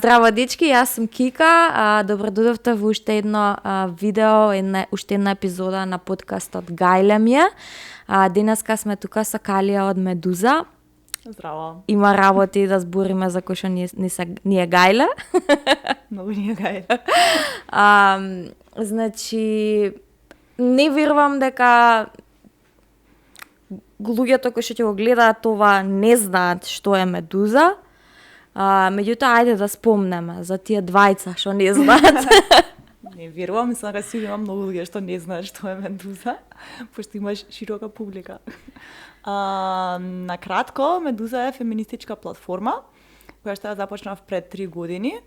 Здраво, дечки, јас сум Кика. Добродојдовте во уште едно видео, уште една епизода на подкастот Гајле ми е. Денеска сме тука со Калија од Медуза. Здраво. Има работи да збориме за кој што ни е Гајле. Многу ни е Гајле. Значи, не верувам дека луѓето кои што ќе го гледаат ова не знаат што е Медуза. Меѓутоа, ајде да спомнеме за тие двајца што не знаат. Не верувам, мислам дека сигурно има многу луѓе што не знаат што е Медуза, пошто имаш широка публика. На кратко, Медуза е феминистичка платформа која што ја започнав пред 3 години.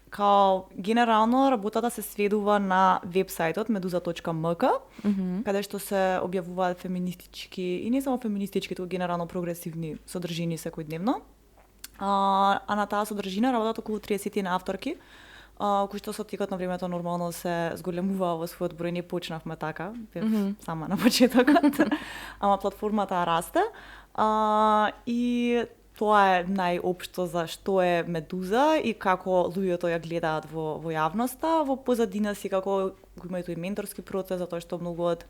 Као генерално работата се сведува на вебсајтот meduza.mk, каде што се објавуваат феминистички и не само феминистички, туку генерално прогресивни содржини секојдневно. А на таа содржина работат околу 30 авторки, кои што со текот на времето нормално се зголемуваа во својот број. Не почнавме така, сама на почетокот, ама платформата расте. И тоа е најопшто за што е Медуза и како луѓето ја гледаат во јавноста. Во позадина си како го има и тој менторски процес, затоа што многу од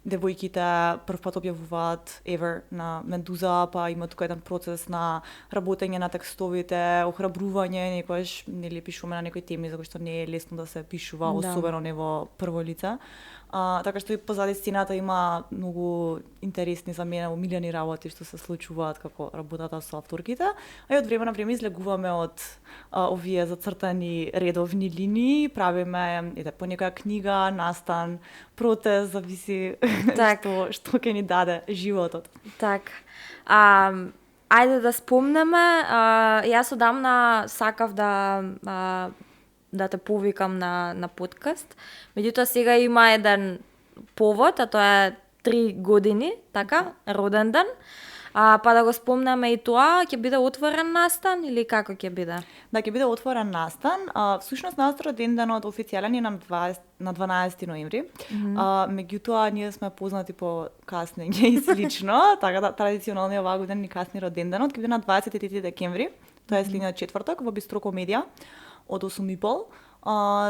девојките првпат објавуваат ever на Медуза, па има тука еден процес на работење на текстовите, охрабрување, некојаш нели пишуваме на некои теми за кои што не е лесно да се пишува, особено не во прво лице. Така што и позади сцената има многу интересни за мене омилени работи што се случуваат како работата со авторките, а и од време на време излегуваме од овие зацртани редовни линии, правиме по некоја книга, настан, протез, зависи што ќе ни даде животот. Так. Ајде да спомнеме, јас одамна сакав да те повикам на подкаст. Меѓутоа сега има еден повод, а тоа е 3 години, така, роден ден. Па да го спомнеме и тоа, ќе биде отворен настан или како ќе биде? Да, ќе биде отворен настан. Всушност нашиот роден денот официјален е на 12 ноември. Меѓутоа ние сме познати по каснење и слично, така да традиционално е оваа година ни касни роден денот, ќе биде на 23 декември. Тоа е следниот четврток во Бистро Комедија од 8:30.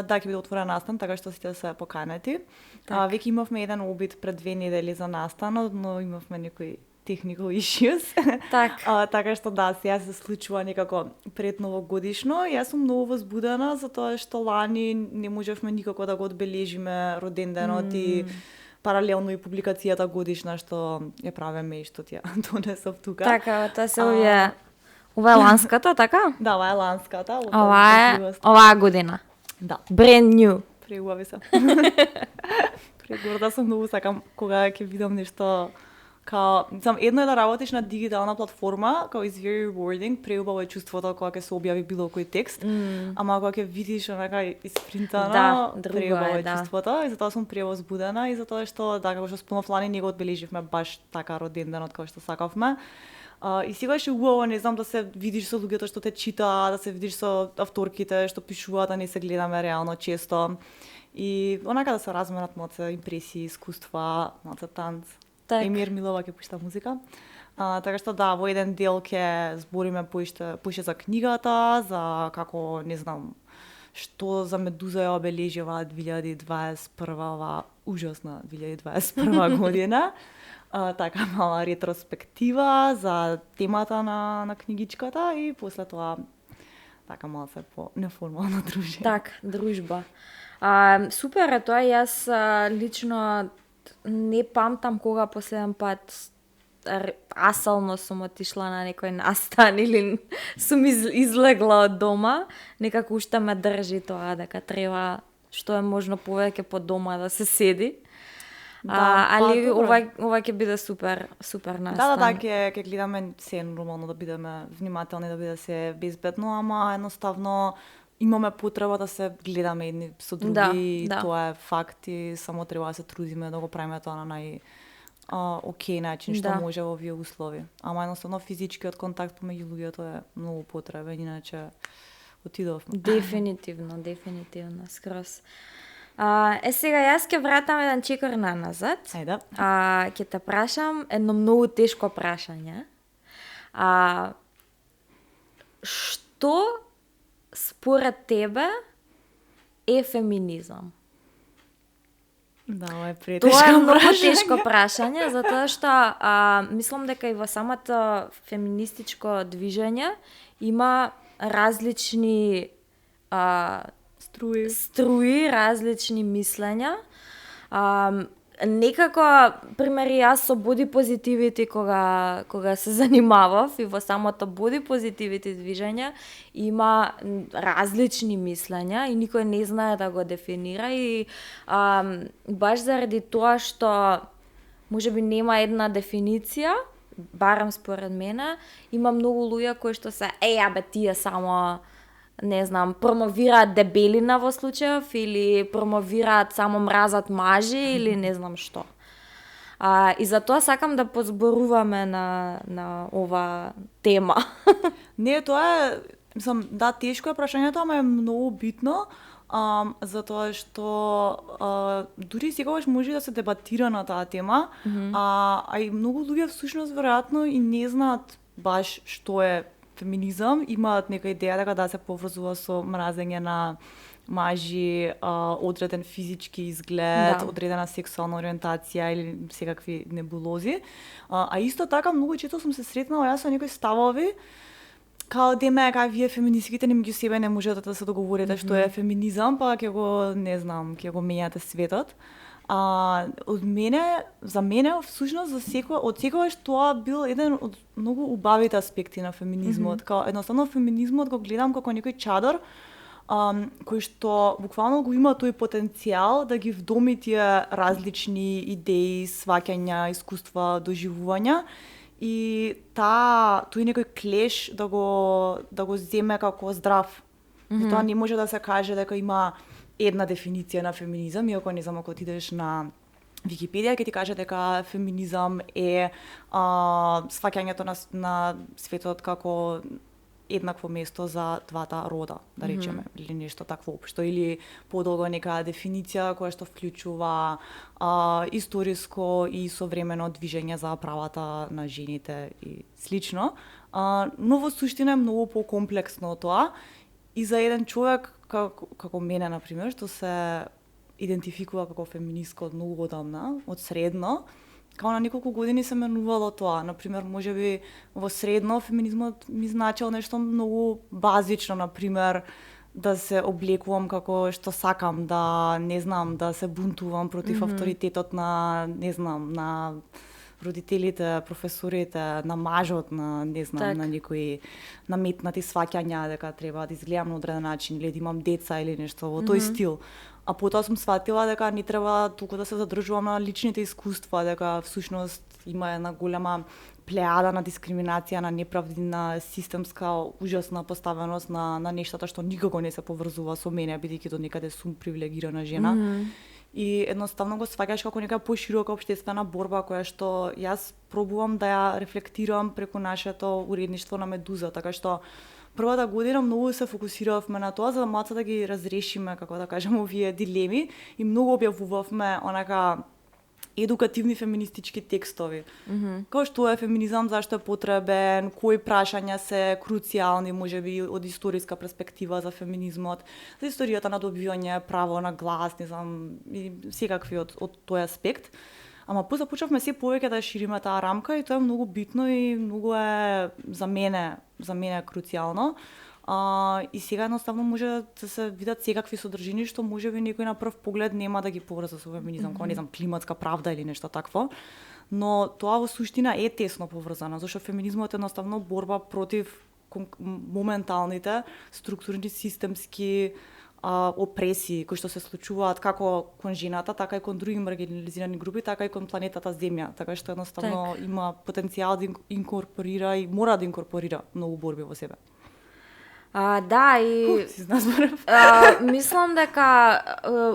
Да, ќе биде отворен настан, така што сите се поканети. Веќе имавме еден обид пред 2 недели за настанот, но имавме некои technical issues. Така што да, сега се случува некако пред новогодишно. Јас сум многу возбудена затоа што лани не можевме никако да го одбележиме роден денот и паралелно и публикацијата годишна што ја правиме и што ти ја донесов тука. Така, тоа се ова е ланската, така? Да, ова е ланската. Оваа година. Да. Brand new. Преубави се. Прегорда сум, многу сакам кога ќе видам нешто едно е да работиш на дигитална платформа, као is very rewarding, преубаво е чувството кога ќе се објави било кој текст, ама кога ќе видиш онака испринтано, преубаво е чувството, и затоа сум превозбудена и затоа што како што спомнав лани не го одбележивме баш така роден денот како што сакавме. И сегаш е убаво, не знам, да се видиш со луѓето што те читаат, да се видиш со авторките што пишуваат, да не се гледаме реално често. И онака да се разменат малце импресии, искуства, малце танц. Емир Милова ќе пушта музика. Така што да, во еден дел ќе збориме поише за книгата, за како, не знам, што за Медуза ја обележила 2021, ужасна 2021 година. Така мала ретроспектива за темата на книгичката и после тоа така малце по неформална дружба. Так, дружба. Супер е тоа, јас лично не памтам кога последен пат асално сум отишла на некој настан или сум излегла од дома. Некако уште ме држи тоа дека треба што е можно повеќе по дома да се седи. Али ова ќе биде супер настан. Да, ќе гледаме се нормално да бидеме внимателни, да биде се безбедно, ама едноставно имаме потреба да се гледаме едни со други, тоа е факт и само треба да се трудиме да го правиме тоа на окей начин што може во овие услови. Ама едноставно физичкиот контакт помеѓу луѓето е многу потребен, иначе отидовме. Дефинитивно, скроз. Сега јас ќе вратам еден чекор наназад. Ајде. Ќе те прашам едно многу тешко прашање. Што според тебе е феминизам? Да, ова е Тоа претешко е многу прашање. тешко прашање, затоа што мислам дека и во самото феминистичко движење има различни Струи. различни мислења. Некако, пример, јас со body positivity кога се занимавав и во самото body positivity движење има различни мислења и никој не знае да го дефинира и баш заради тоа што можеби нема една дефиниција, барем според мене, има многу луѓе кои што се абе тие само не знам, промовираат дебелина во случајов или промовираат само мразат мажи или не знам што. И затоа сакам да позборуваме на ова тема. Не, тоа е, мислам, да, тешко е прашањето, ама е многу битно, затоа што дури секогаш може да се дебатира на таа тема, а и многу луѓе всушност веројатно и не знаат баш што е феминизам, имаат нека идеја дека да се поврзува со мразење на мажи, одреден физички изглед, одредена сексуална ориентација или секакви небулози. А исто така многу често сум се сретнала јас со некои ставови као дека вие феминистките не меѓу себе не можете да се договорите што е феминизам, па ќе го не знам, ќе го менјате светот. Од мене, за мене всушност од секогаш тоа бил еден од многу убавите аспекти на феминизмот. Као едноставно феминизмот го гледам како некој чадор кој што буквално го има тој потенцијал да ги вдоми тие различни идеи, сваќања, искуства, доживувања и тој некој клеш да го земе како здрав. И тоа не може да се каже дека има една дефиниција на феминизам, иако не знам ако отидеш на Википедија ќе ти каже дека феминизам е сваќањето на светот како еднакво место за двата рода, да речеме, или нешто такво општо, или подолго нека дефиниција која што вклучува историско и современо движење за правата на жените и слично. Но во суштина е многу покомплексно тоа и за еден човек како мене, например, што се идентификува како феминистка од многу одамна, од средно, као на неколку години се менувало тоа. Например, можеби во средно феминизмот ми значел нешто многу базично, например, да се облекувам како што сакам, да не знам, да се бунтувам против авторитетот на, не знам, на родителите, професорите, на мажот, на не знам, на некои наметнати сваќања дека треба да изгледам на одреден начин или да имам деца или нешто во тој стил. А потоа сум сватила дека не треба толку да се задржувам на личните искуства, дека всушност има една голема плејада на дискриминација, на неправди, на системска ужасна поставеност на нештата што никако не се поврзува со мене, бидејќи до некаде сум привилегирана жена. И едноставно го сваќаш како нека поширока општествена борба која што јас пробувам да ја рефлектирам преку нашето уредништво на Медуза, така што првата година многу се фокусиравме на тоа за да малку да ги разрешиме, како да кажем, овие дилеми и многу објавувавме онака едукативни феминистички текстови. Као што е феминизам, зашто е потребен, кои прашања се круцијални, можеби од историска перспектива за феминизмот, за историјата на добивање право на глас, не знам, и секакви од тој аспект. Ама започнавме се повеќе да шириме таа рамка и тоа е многу битно и многу е за мене круцијално. И сега едноставно може да се видат секакви содржини што можеби некој на прв поглед нема да ги поврза со феминизам, како не знам, климатска правда или нешто такво. Но тоа во суштина е тесно поврзано, зашто феминизмот е едноставно борба против моменталните структурни системски опресии кои што се случуваат како кон жената, така и кон други маргинализирани групи, така и кон планетата Земја. Така што едноставно има потенцијал да инкорпорира и мора да инкорпорира многу борби во себе. Да, и мислам дека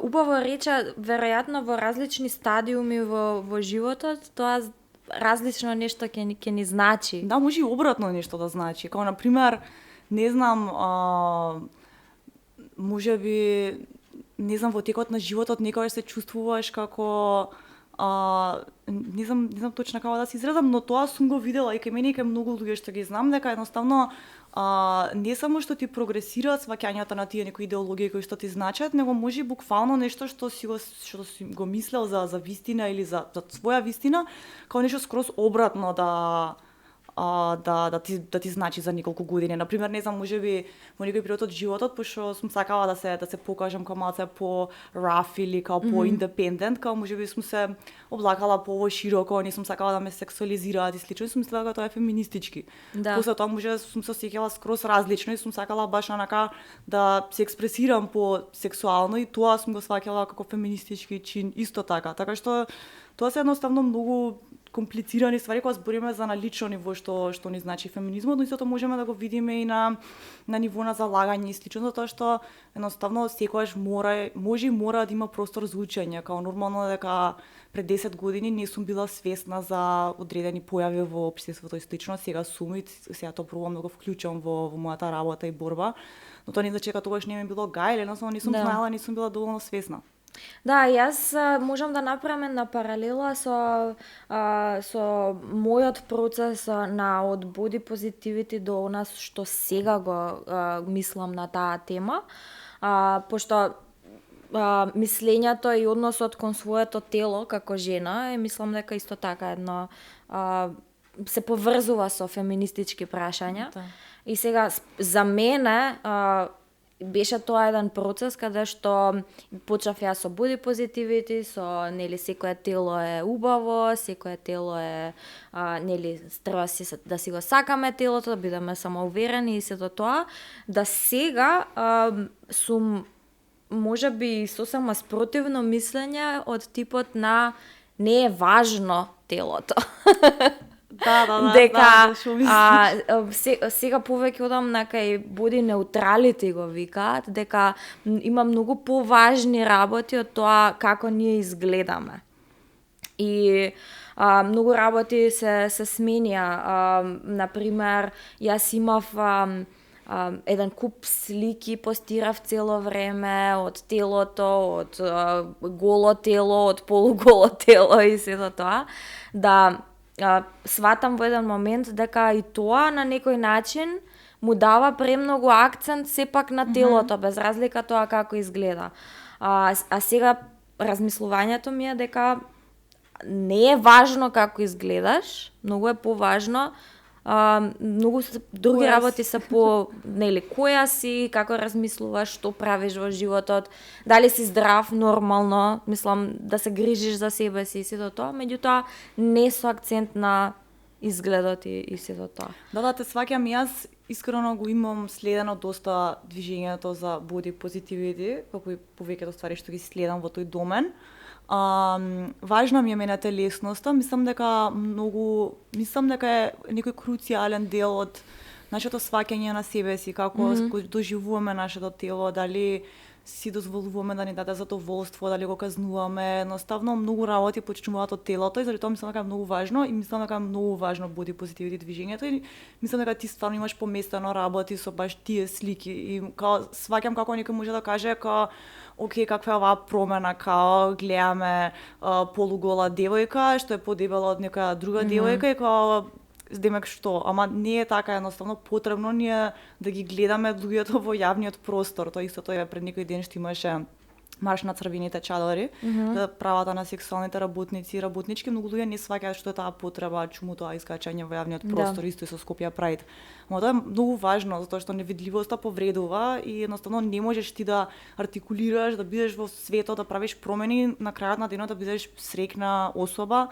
убаво рече, веројатно во различни стадиуми во животот, тоа различно нешто ќе ни значи. Да, може и обратно нешто да значи. Као, например, не знам, можеби, не знам, во текот на животот некогаш се чувствуваш како не знам точно како да се изразам, но тоа сум го видела и кај мене и кај многу луѓе што ги знам, дека едноставно не само што ти прогресираат сваќањата на тие некои идеологии кои што ти значат, него може буквално нешто што си го мислел за вистина или за своја вистина, како нешто скроз обратно да ти значи за неколку години. Например, не знам, можеби во некој период од животот, пошто сум сакала да се покажам како малце по rough или како по independent, како можеби сум се облакала широко, не сум сакала да ме сексуализираат и слично, и сум мислела дека тоа е феминистички. Да. После тоа може сум се осеќала скроз различно и сум сакала баш онака да се експресирам по сексуално и тоа сум го сваќала како феминистички чин исто така. Така што тоа се едноставно многу комплицирани ствари кога збориме за на лично ниво што ни значи феминизмот, но истото можеме да го видиме и на ниво на залагање и слично, затоа што едноставно секогаш мора да има простор за учење, као нормално дека пред 10 години не сум била свесна за одредени појави во општеството и слично, сега сум и сега тоа пробувам да го вклучам во мојата работа и борба, но тоа не значи дека тогаш не ми било гај, или едноставно не сум знаела, не сум била доволно свесна. Да, јас можам да направам една паралела со мојот процес од body positivity до нас што сега го мислам на таа тема, пошто мислењето и односот кон своето тело како жена, мислам дека исто така едно се поврзува со феминистички прашања. Да. И сега за мене беше тоа еден процес каде што почнав јас со body positivity, со нели секое тело е убаво, секое тело е нели треба да си го сакаме телото, да бидеме самоуверени и сето тоа, да сега сум можеби сосема спротивно мислење од типот на не е важно телото. Дека сега повеќе одам на кај body neutrality го викаат, дека има многу поважни работи од тоа како ние изгледаме. И многу работи се сменија. Например, јас имав еден куп слики постирав цело време од телото, од голо тело, од полуголо тело и сето тоа, да сватам во еден момент дека и тоа на некој начин му дава премногу акцент сепак на телото, без разлика тоа како изгледа. А сега размислувањето ми е дека не е важно како изгледаш, многу е поважно, многу други работи се по нели која си, како размислуваш, што правиш во животот, дали си здрав нормално, мислам да се грижиш за себе си и сето тоа, меѓутоа не со акцент на изгледот и сето тоа. Да, те сваќам, јас искрено го имам следено доста движењето за body positivity, како и повеќето ствари што ги следам во тој домен. Важна ми е мене телесноста, мислам дека е некој круцијален дел од нашето сваќање на себе си, како доживуваме нашето тело, дали си дозволуваме да ни даде задоволство, дали го казнуваме, едноставно многу работи почнуваат од телото и заради тоа мислам дека е многу важно и мислам дека е многу важно body positivity движењето и мислам дека ти стварно имаш поместено работи со баш тие слики и сваќам како некој може да каже окей, каква е оваа промена, као гледаме полугола девојка што е подебела од некоја друга девојка и као демек што, ама не е така, едноставно потребно ние да ги гледаме луѓето во јавниот простор. Тоа истото е пред некој ден што имаше марш на црвените чадори, правата на сексуалните работници и работнички, многу луѓе не сваќаат што е таа потреба, чуму тоа искачање во јавниот простор, исто и со Скопје Прайд. Ама тоа е многу важно, затоа што невидливоста повредува и едноставно не можеш ти да артикулираш, да бидеш во светот, да правиш промени, на крајот на денот да бидеш среќна особа,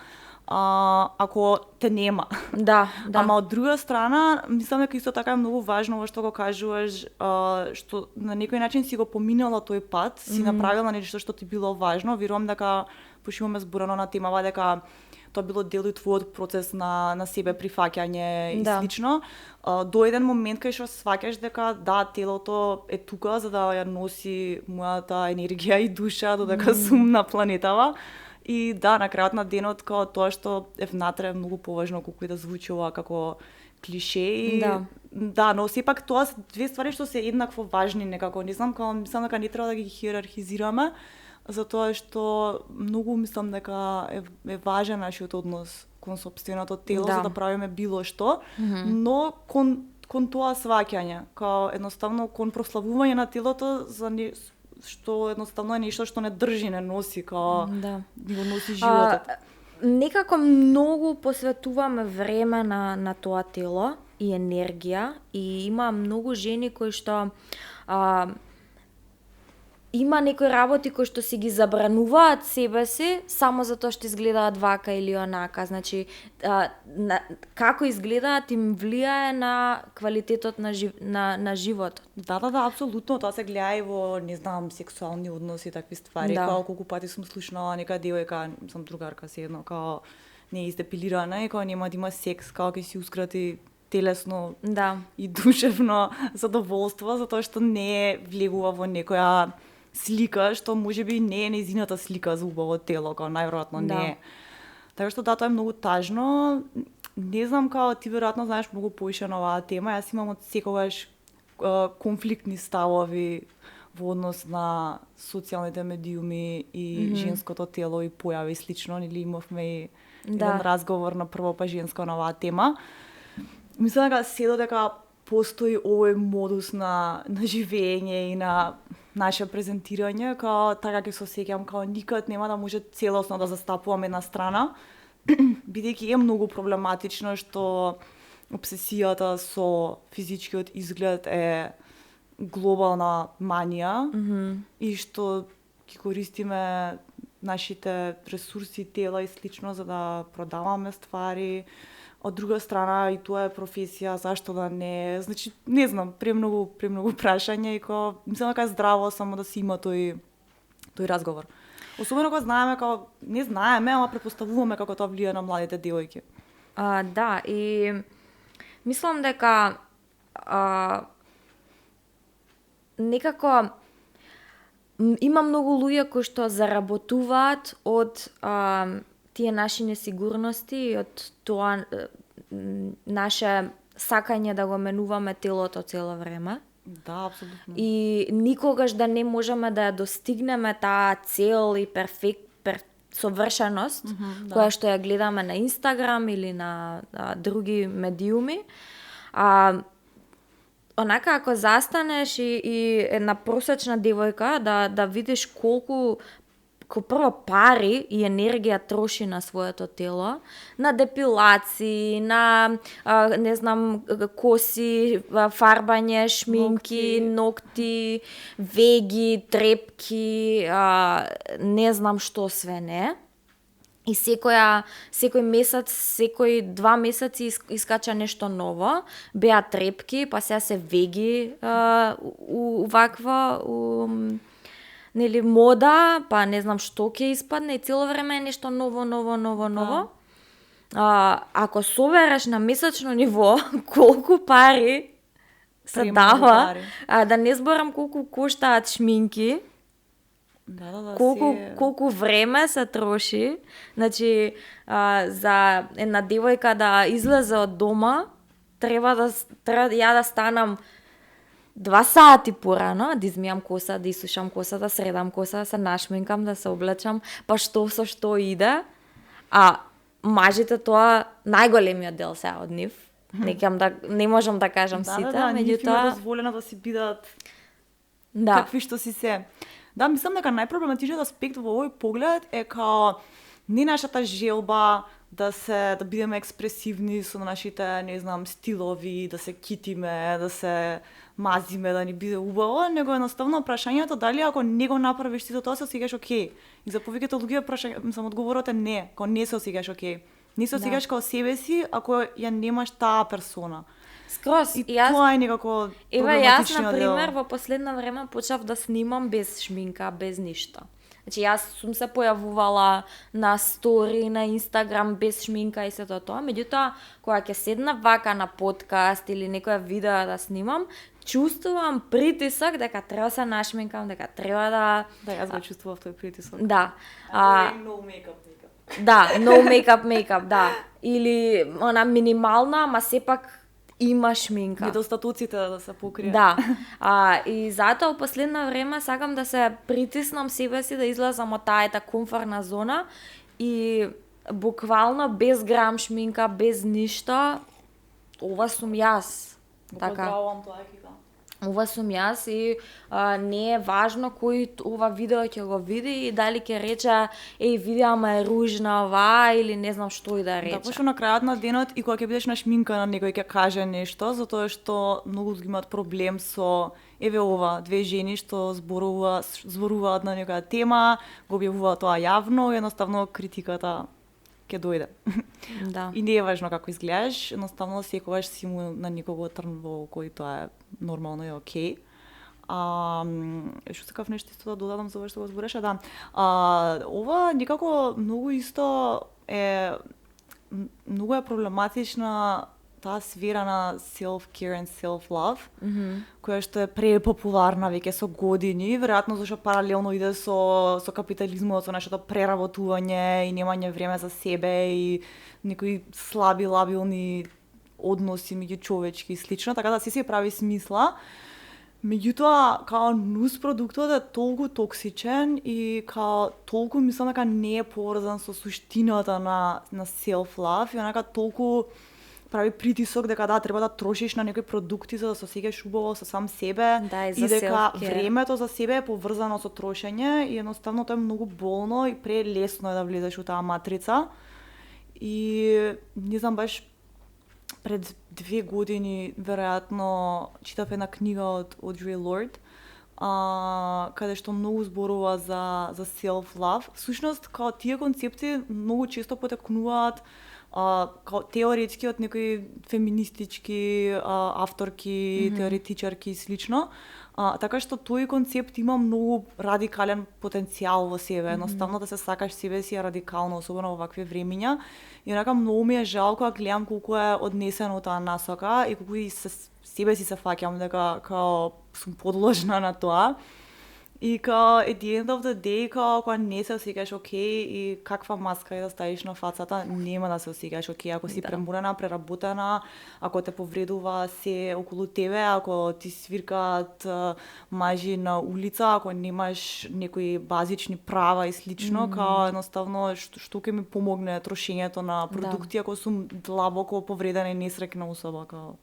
ако те нема. Да. Ама од друга страна, мислам дека исто така е многу важно во што го кажуваш, што на некој начин си го поминала тој пат, си направила нешто што ти било важно. Верувам дека пошто имаме зборено на темава дека тоа било дел и твојот процес на себе прифаќање и слично. До еден момент кај што сваќаш дека телото е тука за да ја носи мојата енергија и душа додека сум на планетава. И на крајот на денот као тоа што е внатре е многу поважно колку и да звучи ова како клише и но сепак тоа се две ствари што се еднакво важни некако, не знам, мислам дека не треба да ги хиерархизираме, затоа што многу мислам дека е важен нашиот однос кон сопственото тело, Да. за да правиме било што, но кон тоа сваќање, као едноставно кон прославување на телото за што едноставно е нешто што не држи, не носи, као Да. ни го носи животот. Некако многу посветуваме време на тоа тело и енергија и има многу жени кои што има некои работи кои што си ги забрануваат себе си само затоа што изгледаат вака или онака. Значи, како изгледаат им влијае на квалитетот на животот. Да, апсолутно, тоа се гледа и во, не знам, сексуални односи, такви ствари, Да. као колку пати сум слушнала нека девојка, сам другарка се едно, као не е издепилирана и као нема да има секс, као ќе си ускрати телесно Да. и душевно задоволство, затоа што не влегува во некоја слика, што можеби не е нејзината слика за убаво тело, као најверојатно Да. не е. Така што тоа е многу тажно. Не знам, као ти веројатно знаеш многу повеќе на оваа тема, јас имам од секогаш конфликтни ставови во однос на социјалните медиуми и женското тело и појави слично, нели имавме и еден разговор на прво па женско на оваа тема. Мислам дека се додека постои овој модус на живење и на наше презентирање, као така ќе се осеќам, као никад нема да може целосно да застапувам една страна, бидејќи е многу проблематично што обсесијата со физичкиот изглед е глобална манија и што ги користиме нашите ресурси, тела и слично за да продаваме ствари. Од друга страна и тоа е професија, зашто да не, значи не знам, премногу прашања и кога мислам дека е здраво само да се има тој разговор. Особено кога знаеме, како не знаеме, ама претпоставуваме како тоа влијае на младите девојки. Да, и мислам дека некако има многу луѓе кои што заработуваат од тие наши несигурности и од тоа наше сакање да го менуваме телото цело време. Да, апсолутно. И никогаш да не можеме да ја достигнеме таа цел и совршеност која што ја гледаме на Инстаграм или на други медиуми. Онака ако застанеш и една просечна девојка да видиш колку прво пари и енергија троши на своето тело, на депилации, на не знам коси, фарбање, шминки, ногти, веги, трепки, не знам што све не. И секој месец, секој 2 месеци искача нешто ново, беа трепки, па сега се веги ваква нели мода, па не знам што ќе испадне и цело време е нешто ново. Ако собереш на месечно ниво колку пари се дава, да не зборам колку коштаат шминки, колку време се троши, значи за една девојка да излезе од дома, треба ја да станам 2 сати порано, да измијам коса, да исушам коса, да средам коса, да се нашминкам, да се облечам, па што со што иде. А мажите тоа најголемиот дел се од нив. Не можам да кажам сите, меѓутоа нив дозволено да си бидат какви што си се. Да, мислам дека најпроблематичниот аспект во овој поглед е као не нашата желба да бидеме експресивни со нашите, не знам, стилови, да се китиме, да се мазиме, да ни биде убаво, него едноставно прашањето дали ако не го направиш ти тоа се осеќаш окей. И за повеќето луѓе сам одговорот е не, кога не се осеќаш окей. Не се осеќаш како себе си ако ја немаш таа персона. Скроз. И тоа е некако проблематичниот дел. Јас, например, во последно време почнав да снимам без шминка, без ништо. Значи, јас сум се појавувала на стори, на Инстаграм без шминка и сето тоа, меѓутоа, кога ќе седнам вака на подкаст или некоја видео да снимам, чувствувам притисок дека треба да се нашминкам, дека треба да... Да, јас го чувствував тој притисок. Да. No makeup. Да, no makeup, да. Или она минимална, ама сепак има шминка. Недостатоците да се покријат. Да. И затоа во последно време сакам да се притиснам себе си да излезам од тајата комфортна зона и буквално без грам шминка, без ништо, ова сум јас. Го Така. поздравувам тоа екипа. Ова сум јас и не е важно кој ова видео ќе го види и дали ќе рече види ама е ружна ова или не знам што и да рече. Да, пошто на крајот на денот и кога ќе бидеш на шминка на некој ќе каже нешто, затоа што многу имаат проблем со ова, две жени што зборуваат на некоја тема, го објавуваат тоа јавно, едноставно критиката ќе дојде. Да. И не е важно како изгледаш, едноставно секогаш си му на никого трн во кој тоа е нормално и окей. Што сакав нешто исто да додадам за ова што го збореше, да. Ова некако многу исто е многу е проблематична таа сфера на self-care and self-love, која што е препопуларна веќе со години, веројатно зашто паралелно иде со капитализмот, со нешто преработување и немање време за себе и некои слаби, лабилни односи меѓу човечки и слично, така да се прави смисла. Меѓутоа, као нус продуктот е толку токсичен и као толку мислам дека не е поврзан со суштината на self-love и онака толку прави притисок дека да треба да трошиш на некои продукти за да се осеќаш убаво со сам себе, Да, и и дека self-care. времето за себе е поврзано со трошење и едноставно тоа е многу болно и прелесно е да влезеш у таа матрица. И не знам, баш пред 2 години веројатно читав една книга од Audre Lorde, каде што многу зборува за self-love. Всушност, као тие концепти многу често потекнуваат као теоретски од некои феминистички авторки, теоретичарки и слично. Така што тој концепт има многу радикален потенцијал во себе. Едноставно да се сакаш себе си е радикално, особено во вакви времиња. И онака многу ми е жал кога гледам колку е однесено таа насока и колку и себе си се фаќам дека као сум подложна на тоа. И као at the end of the day, као кога не се осеќаш окей и каква маска и да ставиш на фацата, нема да се осеќаш окей. Ако си преморена, преработена, ако те повредува се околу тебе, ако ти свиркаат мажи на улица, ако немаш некои базични права и слично, као едноставно што ќе ми помогне трошењето на продукти ако сум длабоко повредена и несреќна особа, као.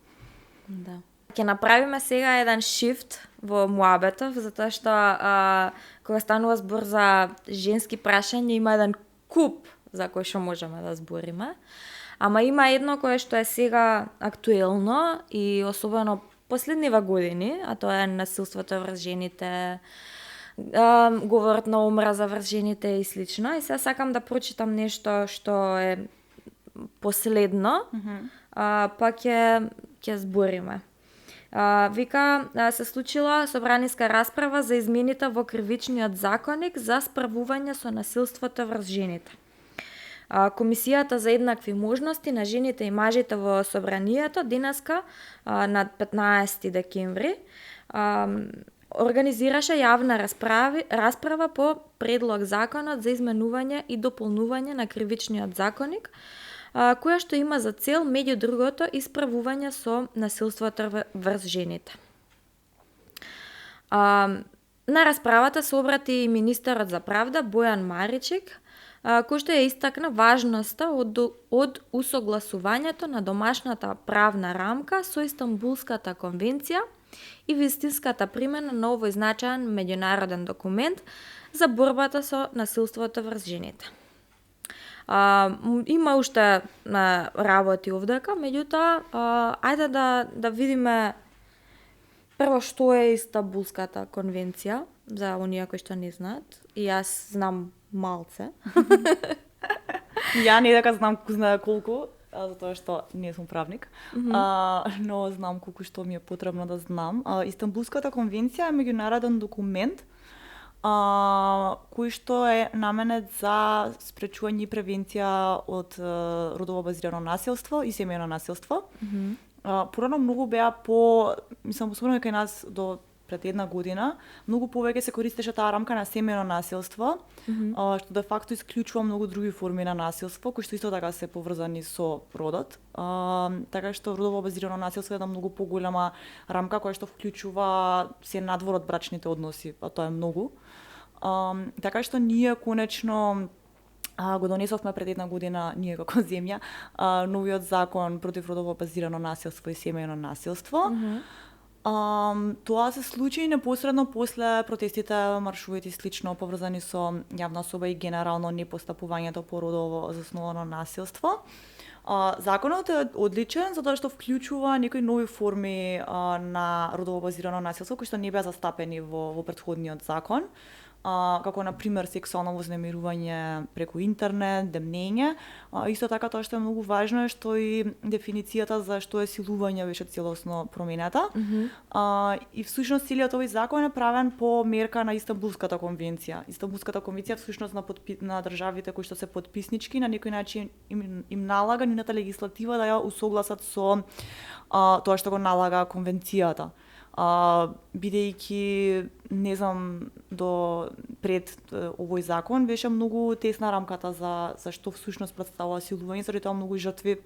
Да. Ќе направиме сега еден шифт во муабетов, затоа што кога станува збор за женски прашања има еден куп за кој што можеме да збориме. Ама има едно кое што е сега актуелно и особено последниве години, а тоа е насилството врз жените, говорот на омраза врз жените и слично. И сега сакам да прочитам нешто што е последно, па ќе збориме. Вика, се случила собраниска расправа за измените во кривичниот законник за справување со насилството врз жените. Комисијата за еднакви можности на жените и мажите во собранието денеска на 15 декември организираше јавна расправа по предлог законот за изменување и дополнување на кривичниот законник, која што има за цел, меѓу другото, исправување со насилството врз жените. На расправата се обрати и министерот за правда Бојан Маричек, кој што ја истакна важноста од усогласувањето на домашната правна рамка со Истанбулската конвенција и вистинската примена на овој значаен меѓународен документ за борбата со насилството врз жените. Има уште работи овдека, меѓутоа, ајде да видиме прво што е Истанбулската конвенција, за оние кои што не знаат. И јас знам малце. Ја не дека знам знае колку, затоа што не сум правник, но знам колку што ми е потребно да знам. Истанбулската конвенција е меѓународен документ кој што е наменет за спречување и превенција од родово базирано насилство и семејно насилство. Порано многу беа мислам, особено кај нас до пред една година, многу повеќе се користеше таа рамка на семејно насилство, што де факто исклучува многу други форми на насилство, кои што исто така се поврзани со родот. Така што родово базирано насилство е една многу поголема рамка која што вклучува се надвор од брачните односи, а тоа е многу. Така што ние конечно го донесовме пред една година, ние како земја, новиот закон против родово базирано насилство и семејно насилство. Тоа се случи непосредно после протестите, маршовите и слично поврзани со јавна соба и генерално непостапувањето по родово засновано насилство. Законот е одличен затоа што вклучува некои нови форми на родово базирано насилство кои што не беа застапени во претходниот закон, како на пример сексуално вознемирување преку интернет, демнење. Исто така тоа што е многу важно е што и дефиницијата за што е силување беше целосно променета. И всушност целиот овој закон е правен по мерка на Истанбулската конвенција. Истанбулската конвенција всушност на државите кои што се потписнички на некој начин им налага нивната легислатива да ја усогласат со тоа што го налага конвенцијата. Бидејќи не знам до пред овој закон беше многу тесна рамката за што всушност представува силување, заради тоа многу жртви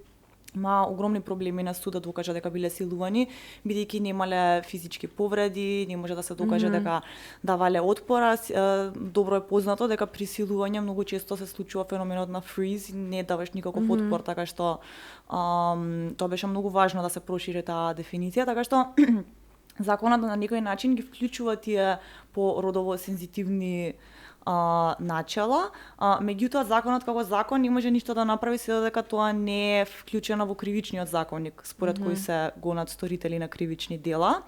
има огромни проблеми на суд да докажа дека биле силувани, бидејќи немале физички повреди, не може да се докаже дека давале отпора. Добро е познато дека при силување многу често се случува феноменот на фриз, не даваш никаков отпор, така што тоа беше многу важно да се прошири таа дефиниција, така што законот на некој начин ги вклучува тие по родово сензитивни начела, меѓутоа законот како закон не може ништо да направи се додека тоа не е вклучено во кривичниот законник, според кој се гонат сторители на кривични дела.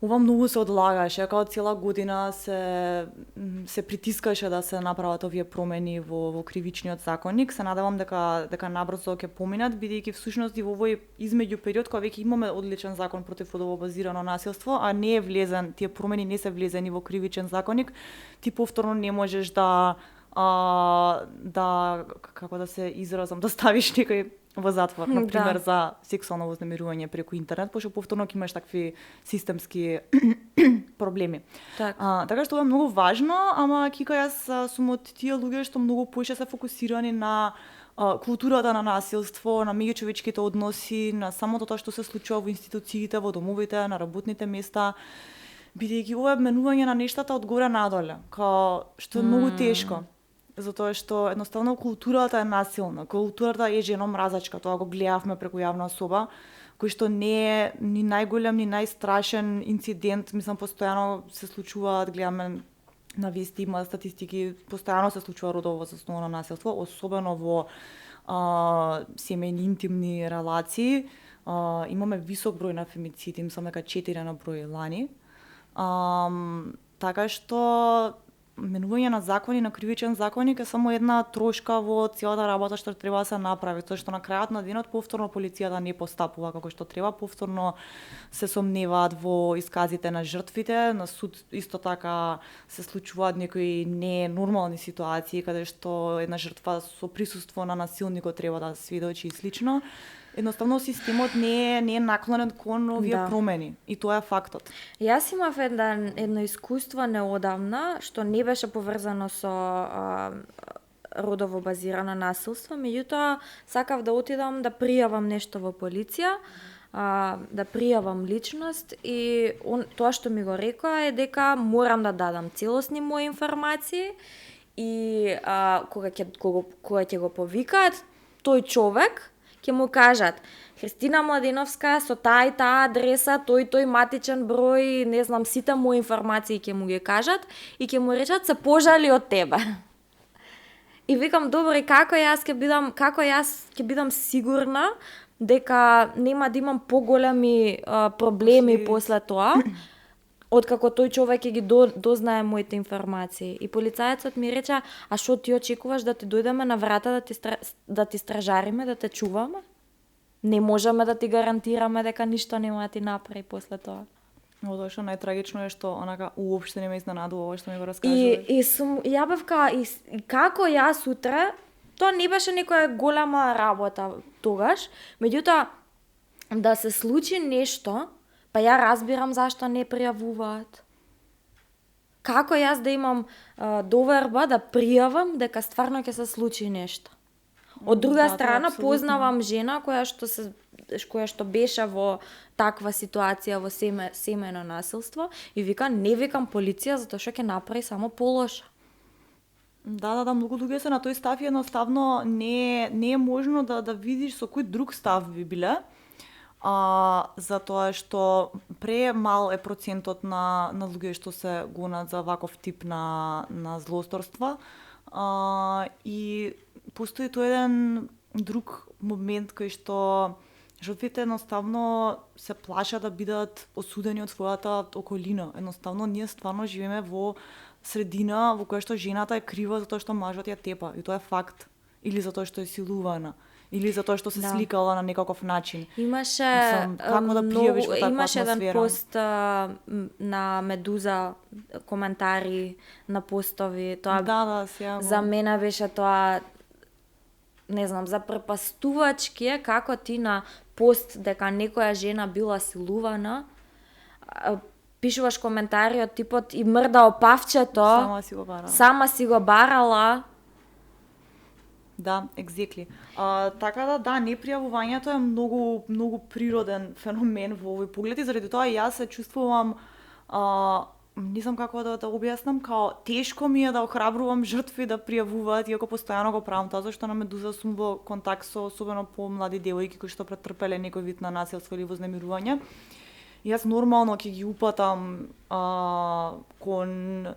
Ова многу се одлагаше, као цела година се притискаше да се направат овие промени во кривичниот законник. Се надевам дека набрзо ќе поминат, бидејќи всушност и во овој измеѓу период кога веќе имаме одличен закон против родово базирано насилство, а не е влезен, тие промени не се влезени во кривичен законник, ти повторно не можеш да како да се изразам, да ставиш некој во затвор, на пример за сексуално вознемирување преку интернет, пошто повторно ќе имаш такви системски проблеми. Така што ова е многу важно, ама кика јас сум од тие луѓе што многу поише се фокусирани на културата на насилство, на меѓучовечките односи, на самото тоа што се случува во институциите, во домовите, на работните места, бидејќи ова е менување на нештата од горе надоле, што е многу тешко. Затоа што едноставно културата е насилна, културата е женомразачка, тоа го гледавме преку јавна соба, кој што не е ни најголем, ни најстрашен инцидент, мислам постојано се случуваат, гледаме на вести, има статистики, постојано се случува родово засновано насилство, особено во семејни интимни релации. Имаме висок број на фемициди, мислам дека 4 на број лани. Така што менување на закони, на кривичен законник е само една трошка во целата работа што треба да се направи, тоа што на крајот на денот повторно полицијата не постапува како што треба, повторно се сомневаат во исказите на жртвите, на суд исто така се случуваат некои ненормални ситуации каде што една жртва со присуство на насилникот треба да сведочи и слично. Едноставно системот не е наклонен кон овие промени и тоа е фактот. Јас имав едно искуство неодамна што не беше поврзано со родово базирано насилство, меѓутоа сакав да отидам да пријавам нешто во полиција, да пријавам личност и тоа што ми го рекоа е дека морам да дадам целосни мои информации и кога ќе го повикаат тој човек ќе му кажат Христина Младеновска со таа и таа адреса, тој матичен број, не знам, сите мои информации ќе му ги кажат и ќе му речат се пожали од тебе. И викам, добро, и како јас ќе бидам сигурна дека нема да имам поголеми проблеми после тоа, откако тој човек ќе ги дознае моите информации. И полицајецот ми рече, а што ти очекуваш да ти дојдеме на врата да ти стражариме, да те чуваме? Не можеме да ти гарантираме дека ништо нема да ти направи после тоа. Но тоа што најтрагично е што онака уопште не ме изненадува ова што ми го раскажуваш. И ја бев и како јас утре, тоа не беше некоја голема работа тогаш, меѓутоа да се случи нешто Па ја разбирам зашто не пријавуваат. Како јас да имам доверба да пријавам дека стварно ќе се случи нешто? Од друга страна, познавам жена која што беше во таква ситуација во семејно насилство и вика, не викам полиција затоа што ќе направи само полоша. Да, многу луѓе се на тој став и едноставно не е можно да видиш со кој друг став би биле. Затоа што премал е процентот на луѓе што се гонат за ваков тип на злосторства. И постои тој еден друг момент кој што жртвите едноставно се плашат да бидат осудени од својата околина. Едноставно ние стварно живееме во средина во која што жената е крива затоа што мажот ја тепа и тоа е факт, или затоа што е силувана, или затоа што се сликала на некаков начин. Имаше како да пријавиш во таква имаше еден атмосфера? пост на Медуза, коментари на постови, тоа сега за мене беше тоа, не знам, запрепастувачки е како ти на пост дека некоја жена била силувана, пишуваш коментари од типот и мрда опавчето, сама си го барала. Да, exactly. Така да, непријавувањето е многу природен феномен во овој поглед и заради тоа јас се чувствувам, не знам како да објаснам, као тешко ми е да охрабрувам жртви да пријавуваат, иако постојано го правам тоа, зашто на Медуза сум во контакт со особено помлади девојки кои што претрпеле некој вид на насилство или вознемирување. Јас нормално ќе ги упатам кон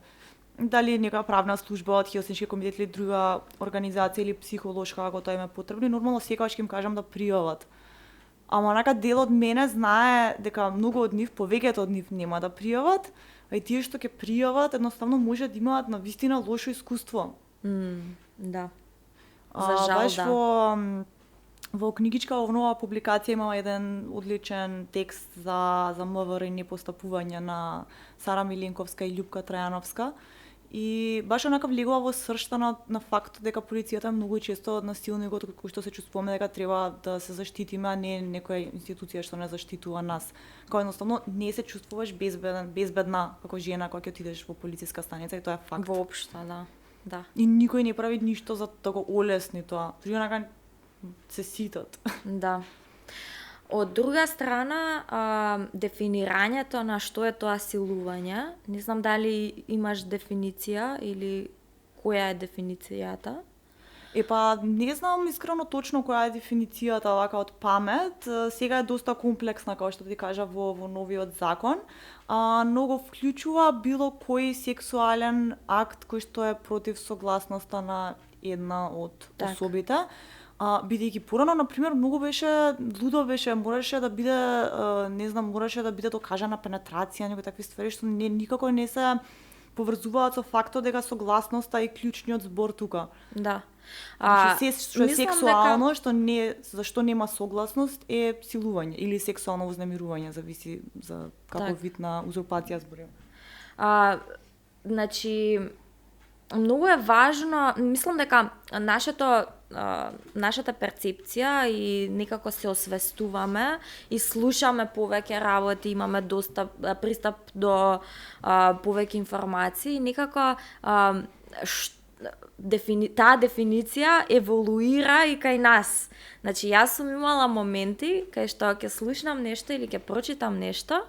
дали нека правна служба од Хелсиншки комитет или друга организација или психолошка, ако тоа им е потребно, нормално секогаш ќе им кажам да пријават. Ама нака дел од мене знае дека многу од нив, повеќето од нив нема да пријават, а и тие што ќе пријават едноставно може да имаат навистина лошо искуство. Да. За жал, да. Во книгичка овнова публикација има еден одличен текст за МВР и непостапување на Сара Миленковска и Љупка Трајановска. И баш онака влегува во сршта на фактот дека полицијата е многу често насилникот кој што се чувствуваме дека треба да се заштитиме, а не некоја институција што не заштитува нас. Као едноставно не се чувствуваш безбедна како жена кога ќе отидеш во полициска станица и тоа е факт. Воопшто, да. И никој не прави ништо за да го олесни тоа. Тој онака се ситат. Да. Од друга страна, дефинирањето на што е тоа силување, не знам дали имаш дефиниција или која е дефиницијата? Не знам искрено точно која е дефиницијата вака од памет. Сега е доста комплексна, како што ти кажа, во новиот закон. Но го вклучува било кој сексуален акт кој што е против согласноста на една од особите. Бидејќи порано, например, многу лудо беше, мораше да биде докажана пенетрација, некои такви ствари што никако не се поврзуваат со фактот дека согласноста е клучниот збор тука. Да. Се што е сексуално, зашто нема согласност е силување или сексуално вознемирување, зависи за каков вид на узурпација зборим. Значи, многу е важно, мислам дека нашата перцепција и некако се освестуваме и слушаме повеќе работи, имаме пристап до повеќе информации, некако таа дефиниција еволуира и кај нас. Значи, јас сум имала моменти кај што ќе слушнам нешто или ќе прочитам нешто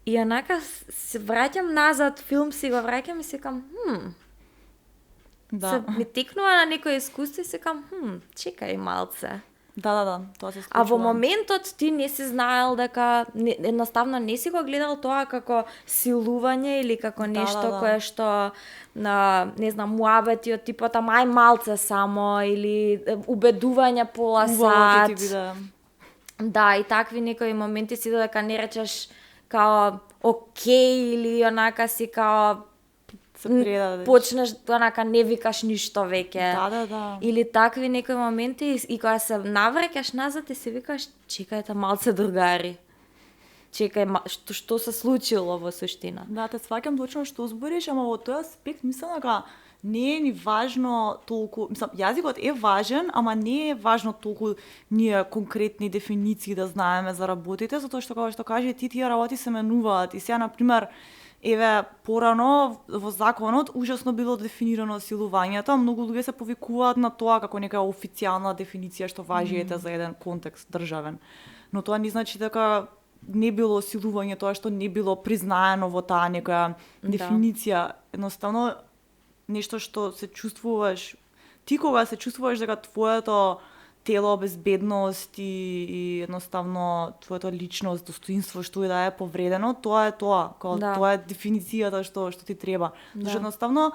и онака се враќам назад, филм си го враќам и си кам, се ми текнува на некој искуство и се кам, чекај малце. Да, тоа се случува. А во моментот ти не си знаел дека, едноставно не си го гледал тоа како силување или како нешто кое што, не знам, муабети од типот, ај малце само, или убедување пола сат. Да, и такви некои моменти си дека не речеш као окей или онака си као почнеш онака не викаш ништо веќе. Да. Или такви некои моменти и кога се навраќаш назад и си викаш чекајте малце другари. Чекај, што се случило во суштина. Да, те сваќам точно што збориш, ама во тој аспект мислам дека не е ни важно толку, мислам, јазикот е важен, ама не е важно толку ние конкретни дефиниции да знаеме за работите, затоа што како што каже ти тие работи се менуваат и сега на пример еве порано во законот ужасно било дефинирано силувањето, многу луѓе се повикуваат на тоа како нека официјална дефиниција што важи ете за еден контекст државен. Но тоа не значи дека не било силување тоа што не било признаено во таа некоја дефиниција. Едноставно нешто што се чувствуваш, ти кога се чувствуваш дека твоето тело, безбедност и едноставно твоето личност, достоинство што и да е повредено, тоа е тоа, тоа е дефиницијата што ти треба. Зашто едноставно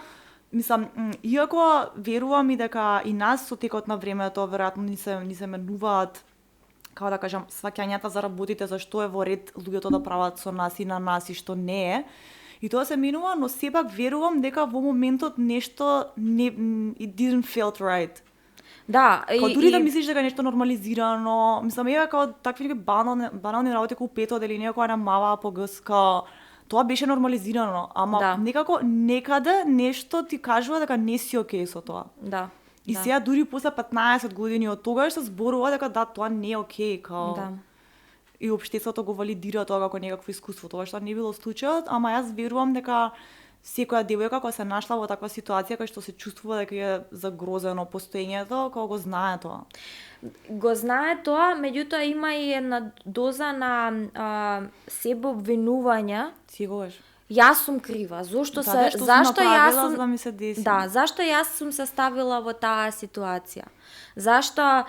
мислам, иако верувам и дека и нас со текот на времето веројатно ни се менуваат како да кажам, сваќањата за работите, зашто е во ред луѓето да прават со нас и на нас и што не е. И тоа се менува, но сепак верувам дека во моментот нешто не it didn't felt right. Да, дури да мислиш дека нешто нормализирано, мислам еве како такви банални работи како пето дели некоја намава по ГС, тоа беше нормализирано, ама некако некаде нешто ти кажува дека не си окей со тоа. Да. И сега дури после 15 години од тогаш се зборува дека тоа не е окей, и општеството го валидира тоа како некакво искуство, тоа што не било случајот, ама јас верувам дека секоја девојка која се нашла во таква ситуација кај што се чувствува дека е загрозено постоењето, кога го знае тоа. Го знае тоа, меѓутоа има и една доза на себеобвинување. Секогаш. Јас сум крива. Зашто јас сум се ставила во таа ситуација? Зашто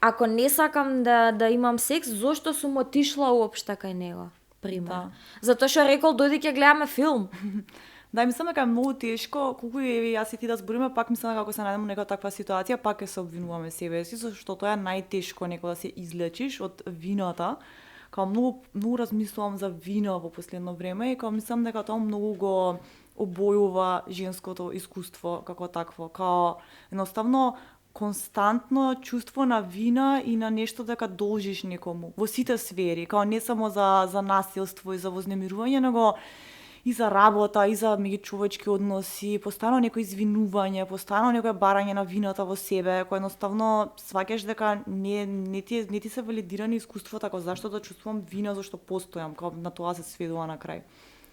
ако не сакам да имам секс, зашто сум отишла уопште кај него? Пример. Затоа што рекол дојди ќе гледаме филм. Да, мислам дека е многу тешко, колку и јас и ти да збориме, пак мислам дека ако се најдеме некоја таква ситуација, пак ќе се обвинуваме себе си, зашто тоа е најтешко некој да се излечиш од вината. Као многу размислувам за вина во последно време и као мислам дека тоа многу го обојува женското искуство како такво. Као едноставно константно чувство на вина и на нешто дека должиш некому во сите сфери, као не само за насилство и за вознемирување, него и за работа, и за меѓучовечки односи, постојано некој извинување, постојано некој барање на вината во себе, кој едноставно сваќаш дека не ти се валидирани искуството, како зашто да чувствувам вина зашто постојам, као на тоа се сведува на крај.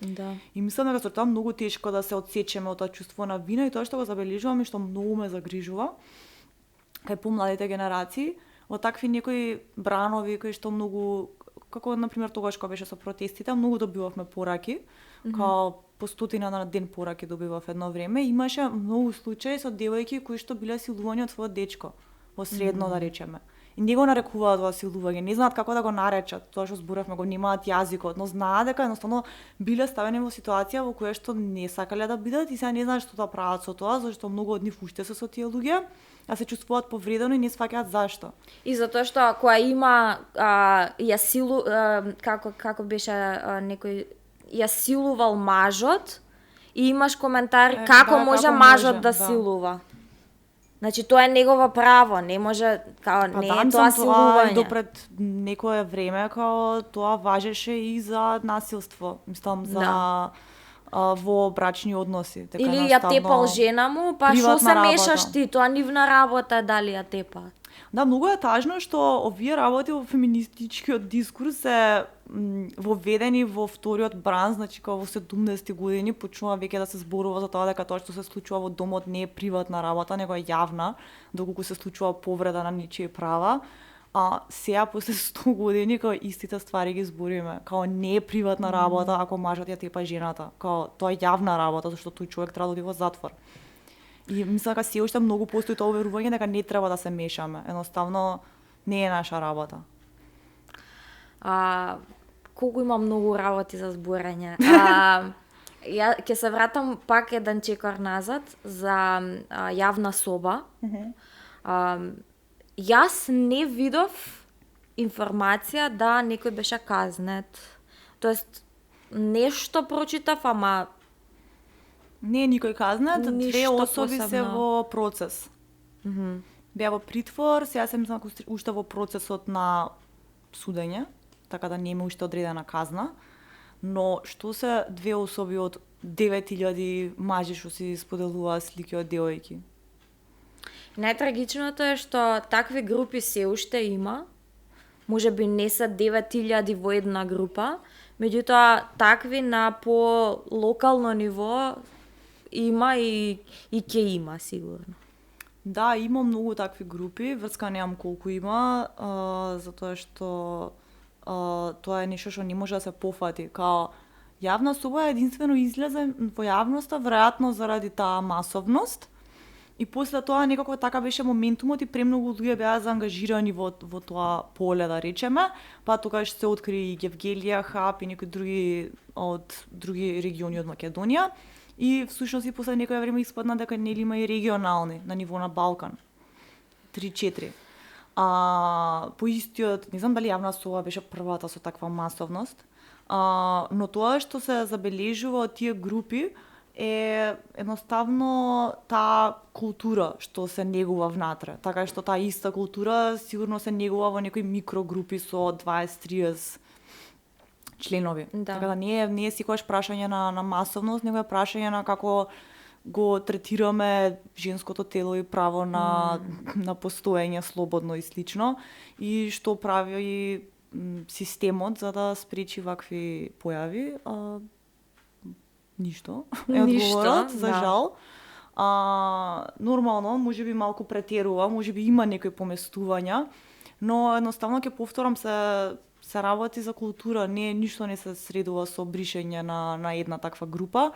Да. И мислам дека тоа многу тешко да се отсечеме од тоа чувство на вина и тоа што го забележувам и што многу ме загрижува кај помладите генерации, од такви некои бранови кои што многу, како на пример тогаш кога беше со протестите, многу добивавме пораки, као по 100 на ден пораки добивав едно време, имаше многу случаи со девојки кои што биле силувани од својот дечко во средно да речеме. И не го нарекуваат тоа силување, не знаат како да го наречат, тоа што зборавме го немаат јазикот, но знаат дека едноставно биле ставени во ситуација во која што не сакале да бидат и сега не знаат што да прават со тоа, зашто многу од нив уште се со тие луѓе, а се чувствуваат повредено и не сваќаат зашто. И затоа што кога има ја силу како беше некој ја силувал мажот и имаш коментар како може мажот да силува. Значи тоа е негово право, не може не е тоа силување. И допред некое време тоа важеше и за насилство, мислам за во брачни односи. Така или ја тепал жена му, па што се мешаш ти, тоа нивна работа дали ја тепа. Да, многу е тажно што овие работи во феминистичкиот дискурс се воведени во вториот бран, значи кога во 70-ти години почнува веќе да се зборува за тоа дека тоа што се случува во домот не е приватна работа, него е јавна, доколку се случува повреда на ничии права. А сега после 100 години као истите ствари ги збориме, као не е приватна работа ако мажот ја тепа жената, као тоа е јавна работа зашто тој човек треба да оди во затвор. И мислам дека се уште многу постои тоа уверување дека не треба да се мешаме, едноставно не е наша работа. Колку има многу работи за зборење. Ја ќе се вратам пак еден чекор назад за јавна соба. Јас не видов информација да некој беше казнет. Тоест, нешто прочитав, ама не е никој казнет, две особи се во процес. Беа во притвор, сега се мислам уште во процесот на судење, така да нема уште одредена казна, но што се две особи од 9000 мажи што си споделуваат слики од девојки. Најтрагичното е што такви групи се уште има. Може би не се 9000 во една група, меѓутоа такви на по локално ниво има и ќе има сигурно. Да, има многу такви групи, врска немам колку има, затоа што тоа е нешто што не може да се пофати. Као јавна соба единствено излезе во јавноста, веројатно заради таа масовност. И после тоа некако така беше моментумот и премногу луѓе беа заангажирани во тоа поле, да речеме, па тогаш се откри и Гевгелија Хаб и некои други од други региони од Македонија. И всушност и после некој време испадна дека нели има и регионални на ниво на Балкан. 3-4. По истиот, не знам дали јавна соба беше првата со таква масовност, но тоа што се забележува од тие групи е едноставно таа култура што се негува внатре. Така што таа иста култура сигурно се негува во некои микрогрупи со 20-30 членови. Да. Така да не е секогаш прашање на масовност, него е прашање на како го третираме женското тело и право на постоење слободно и слично, и што прави системот за да спречи вакви појави. Ништо е одговорот, за жал. Нормално, можеби малку претерува, можеби има некои поместувања, но едноставно ќе повторам се работи за култура, ништо не се средува со бришење на една таква група,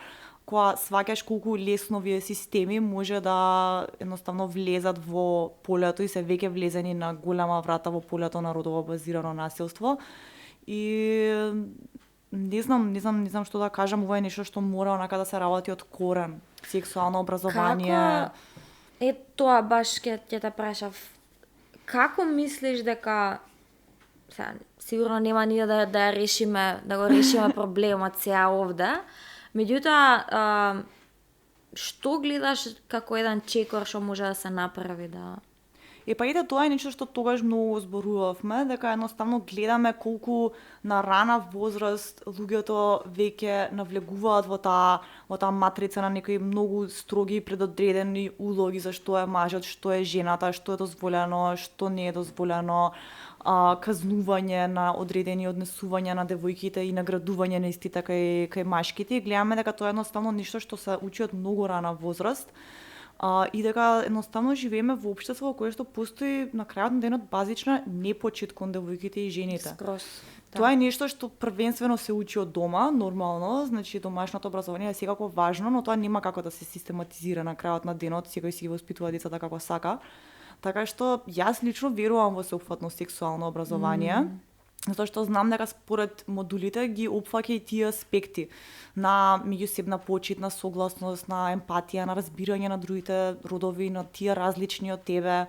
која сваќаш колку лесно овие системи може да едноставно влезат во полето и се веќе влезени на голема врата во полето на родово базирано насилство. И не знам што да кажам, ова е нешто што мора онака да се работи од корен. Сексуално образование. Како тоа баш ќе те прашав. Како мислиш дека сигурно нема ние да го решиме проблемот сега овде. Меѓутоа, што гледаш како еден чекор што може да се направи да... Тоа е нешто што тогаш многу зборувавме, дека едноставно гледаме колку на рана возраст луѓето веќе навлегуваат во таа матрица на некои многу строги и предодредени улоги за што е мажот, што е жената, што е дозволено, што не е дозволено, казнување на одредени однесувања на девојките и наградување на истите кај машките. Гледаме дека тоа е едноставно нешто што се учи од многу рана возраст. И дека едноставно живееме во општество во кое што постои на крајот на денот базична непочит кон девојките и жените. Скрос. Да. Тоа е нешто што првенствено се учи од дома, нормално, значи домашното образование е секако важно, но тоа нема како да се систематизира на крајот на денот, секој си ги воспитува децата како сака. Така што јас лично верувам во сеопфатно сексуално образование. Затоа што знам дека според модулите ги опфаќа и тие аспекти на меѓусебна почит, на согласност, на емпатија, на разбирање на другите родови, на тие различни од тебе.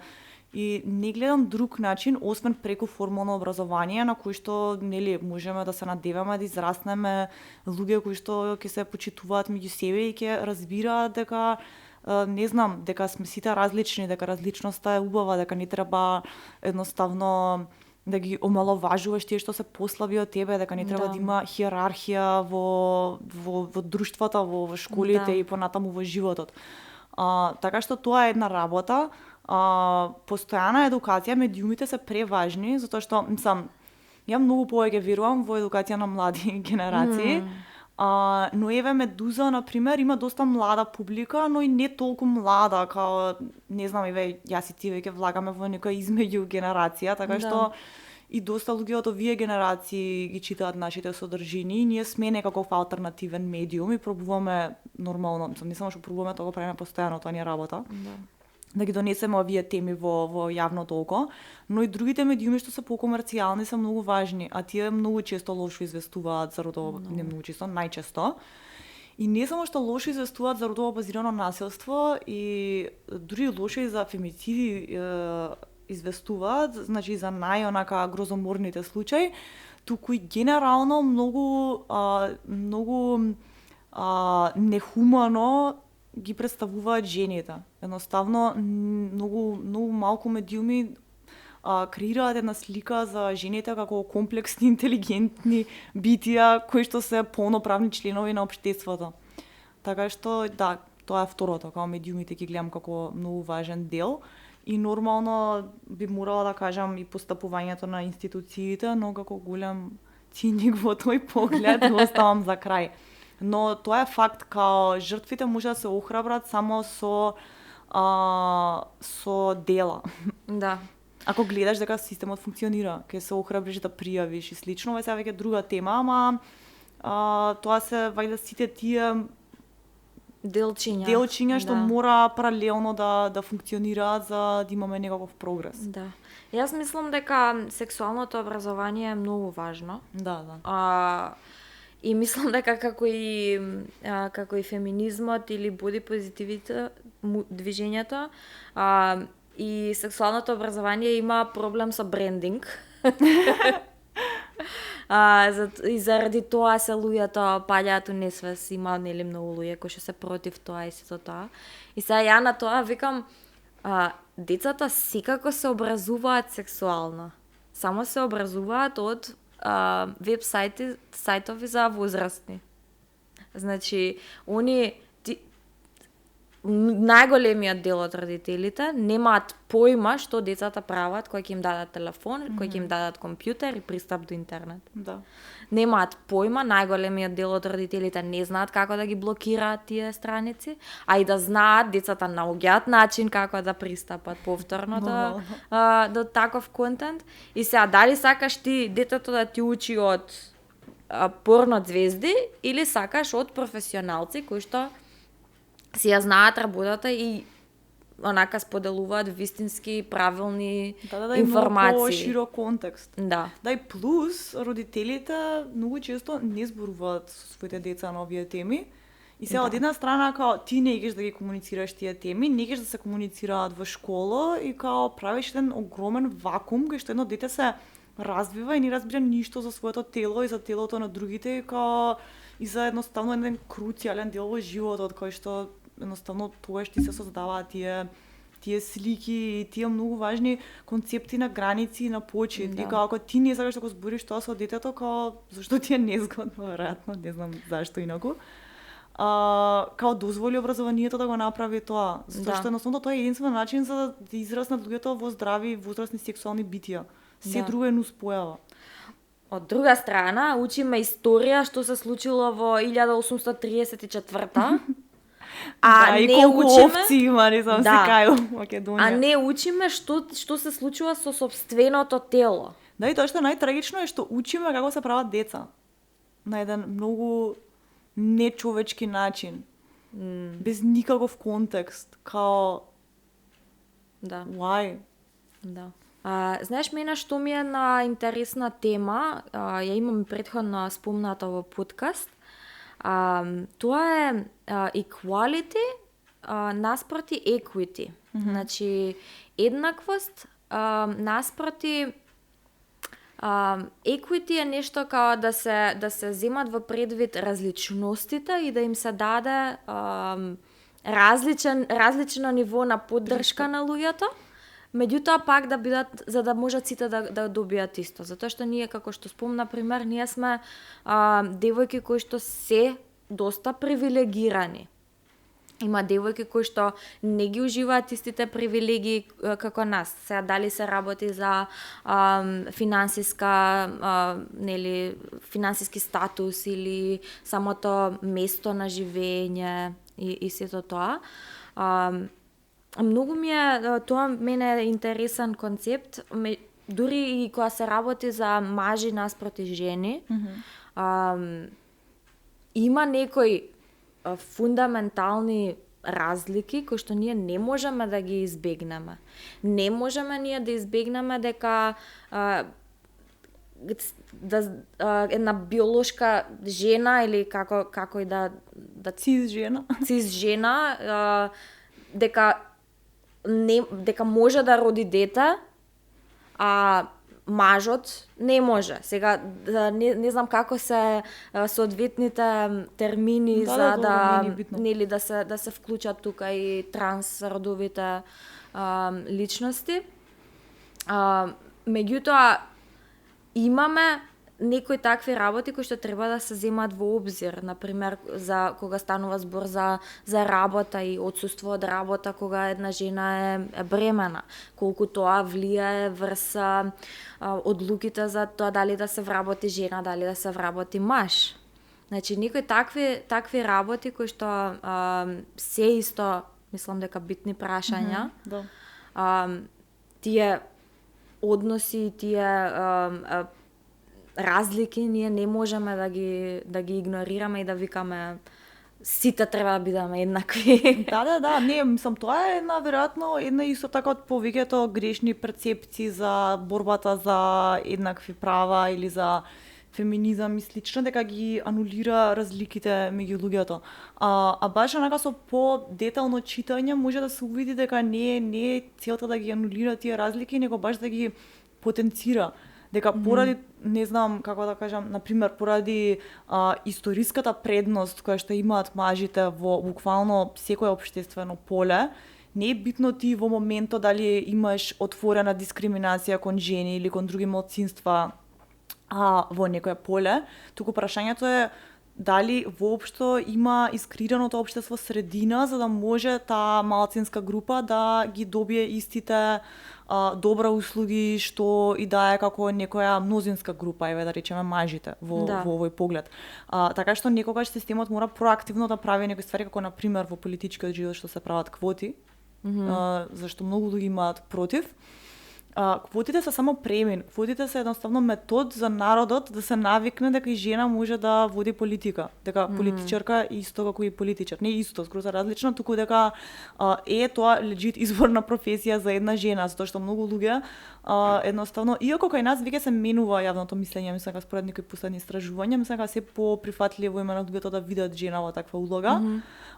И не гледам друг начин, освен преку формално образование, на кој што нели можеме да се надеваме да израснеме луѓе кои што ќе се почитуваат меѓу себе и ќе разбираат дека не знам, дека сме сите различни, дека различноста е убава, дека не треба едноставно да ги омаловажуваш тие што се послаби од тебе, дека не треба да има хиерархија во друштвата, во школите и понатаму во животот. Така што тоа е една работа. Постојана едукација, медиумите се преважни, затоа што ја многу повеќе верувам во едукација на млади генерации. Но еве Медуза, например, има доста млада публика, но и не толку млада, као, не знам, еве, јас и ти веќе влагаме во некоја измеѓу генерација, така што и доста луѓе од овие генерации ги читаат нашите содржини и ние сме некаков алтернативен медиум и пробуваме нормално, не само што пробуваме, тоа го правиме постојано, тоа ни е работа. Да ги донесеме овие теми во јавното око, но и другите медиуми што се покомерцијални се многу важни, а тие многу често лошо известуваат за родово, не многу често, најчесто. И не само што лошо известуваат за родово базирано насилство, и дури лошо и за фемициди известуваат, значи за најонака грозоморните случаи, туку и генерално многу нехумано ги представуваат жените. Едноставно, многу малку медиуми креираат една слика за жените како комплексни, интелигентни битија кои што се полноправни членови на општеството. Така што, да, тоа е второто, као медиумите ги гледам како многу важен дел. И нормално би морала да кажам и постапувањето на институциите, но како голем циник во тој поглед го оставам за крај. Но тоа е факт, као жртвите може да се охрабрат само со дела. Да. Ако гледаш дека системот функционира, ќе се охрабриш да пријавиш и слично, ова е сега веќе друга тема, ама тоа се вајде сите тие делчиња што мора паралелно да функционираат за да имаме некаков прогрес. Да. Јас мислам дека сексуалното образование е многу важно. Да. И мислам дека како и феминизмот или боди позитивите движењето, и сексуалното образование има проблем со брендинг. И заради тоа се луѓето паѓаат у несвес, има нели многу луѓе кои што се против тоа и сето тоа. И сега ја на тоа викам, децата секако се образуваат сексуално. Само се образуваат од веб сајтови за возрастни. Значи, најголемиот дел од родителите немаат појма што децата прават кои ќе им дадат телефон, кои ќе им дадат компјутер и пристап до интернет. Да. Немаат појма, најголемиот дел од родителите не знаат како да ги блокираат тие страници, а и да знаат, децата наоѓаат начин како да пристапат повторно до таков контент. И сега, дали сакаш ти детето да ти учи од порно звезди или сакаш од професионалци кои што си ја знаат работата и онака споделуваат вистински правилни информации. Да, широк контекст. Да. Да, и плюс родителите многу често не зборуваат со своите деца на овие теми. И сега од една страна као ти не игеш да ги комуницираш тие теми, не игеш да се комуницираат во школа и као правиш еден огромен вакуум кај што едно дете се развива и не разбира ништо за своето тело и за телото на другите и као и за едноставно еден круцијален дел во животот кој што едноставно тогаш ти се создаваат тие слики и тие многу важни концепти на граници и на почит. Да. И ако ти не сакаш да го збориш тоа со детето, зашто ти е незгодно, веројатно, не знам зашто инаку. Као дозволи образованието да го направи тоа. Затоа што едноставно тоа е единствен начин за да израснат луѓето во здрави возрастни сексуални битија. Се друго е нуспојава. Од друга страна, учиме историја што се случило во 1834-та. А не учиме овци има, не знам, се кај Македонија. А не учиме што се случува со сопственото тело. Да, и тоа што најтрагично е што учиме како се прават деца. На еден многу нечовечки начин. Без никаков контекст. Као why? Да. Знаеш, мене што ми е на интересна тема, ја имам претходно спомнато во подкаст, тоа е equality наспроти equity. Значи, еднаквост наспроти equity е нешто као да се земат во предвид различностите и да им се даде различно ниво на поддршка на луѓето. Меѓутоа пак да бидат, за да можат сите да добијат исто. Затоа што ние, како што спомна пример, ние сме девојки кои што се доста привилегирани. Има девојки кои што не ги уживаат истите привилегии како нас. Сега дали се работи за финансиски статус или самото место на живење и сето тоа. Многу ми е, тоа мене е интересен концепт, дури и кога се работи за мажи наспроти жени, има некои фундаментални разлики кои што ние не можеме да ги избегнеме. Не можеме ние да избегнеме дека една биолошка жена или како и да цис жена дека може да роди дете, а мажот не може. Сега не знам како се соодветните термини за да се вклучат тука и трансродовите личности. Меѓутоа имаме некои такви работи кои што треба да се земат во обзир, например за кога станува збор за работа и отсуство од работа кога една жена е бремена, колку тоа влијае врз одлуките за тоа дали да се вработи жена, дали да се вработи маж. Значи некои такви работи кои што се исто мислам дека битни прашања. Да. Тие односи, тие разлики ние не можеме да ги игнорираме и да викаме сите треба да бидеме еднакви. Да, не, мислам, тоа е веројатно една исто така од повеќето грешни перцепции за борбата за еднакви права или за феминизам и слично, дека ги анулира разликите меѓу луѓето. А баш онака со по-детално читање може да се увиди дека не е целта да ги анулира тие разлики, него баш да ги потенцира. Дека поради, не знам како да кажам, например, поради историската предност која што имаат мажите во буквално секое општествено поле, не е битно ти во моментот дали имаш отворена дискриминација кон жени или кон други малцинства во некое поле, туку прашањето е дали воопшто има искрираното општество средина за да може таа малцинска група да ги добие истите добра услуги што и дае како некоја мнозинска група, еве да речеме мажите во овој поглед. Така што некогаш системот мора проактивно да прави некои ствари како на пример во политичкиот живот што се прават квоти, зашто многу луѓе имаат против. Квотите се само премин. Квотите се едноставно метод за народот да се навикне дека и жена може да води политика. Дека политичарка исто како и политичар. Не исто, скроз различно, туку дека тоа легит изборна професија за една жена, затоа што многу луѓе едноставно, иако кај нас веќе се менува јавното мислење, мислам дека според некои последни истражувања, мислам дека се поприфатливо има на луѓето да видат жена во таква улога.